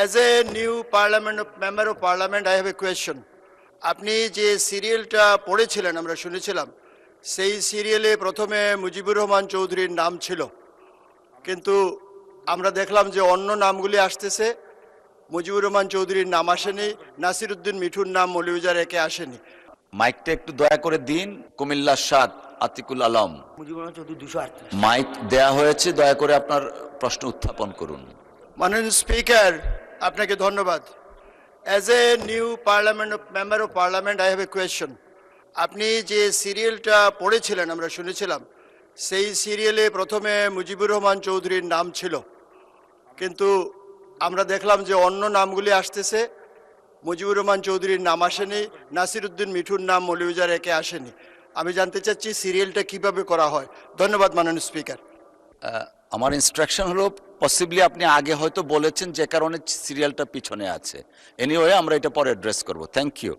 As a new member of parliament, I have a question. আপনি যে সিরিয়ালটা পড়েছিলেন আমরা শুনেছিলাম, সেই সিরিয়ালে প্রথমে মুজিবুর রহমান চৌধুরীর নাম ছিল, কিন্তু আমরা দেখলাম যে অন্য নামগুলি আসতেছে। মুজিবুর রহমান চৌধুরীর নাম আসেনি, নাসির উদ্দিন মিঠুর নাম মৌলভীবাজার একে আসেনি। মাইকটা একটু দয়া করে দিন। কুমিল্লা ৭ আতিকুল আলম, মুজিবুর রহমান চৌধুরী 238। মাইক দেয়া হয়েছে, দয়া করে আপনার প্রশ্ন উত্থাপন করুন। মাননীয় স্পিকার, আপনাকে ধন্যবাদ। As a new member of parliament, I have a question. আপনি যে সিরিয়ালটা পড়েছিলেন আমরা শুনেছিলাম, সেই সিরিয়ালে প্রথমে মুজিবুর রহমান চৌধুরীর নাম ছিল, কিন্তু আমরা দেখলাম যে অন্য নামগুলি আসতেছে। মুজিবুর রহমান চৌধুরীর নাম আসেনি, নাসির উদ্দিন মিঠুর নাম মৌলভীবাজার একে আসেনি। আমি জানতে চাচ্ছি সিরিয়ালটা কিভাবে করা হয়। ধন্যবাদ মাননীয় স্পিকার। আমার ইনস্ট্রাকশন হলো পসিবলি আপনি আগে হয়তো বলেছেন, যে কারণে সিরিয়ালটা পিছনে আছে। এনিওয়ে আমরা এটা পরে অ্যাড্রেস করব। Thank you.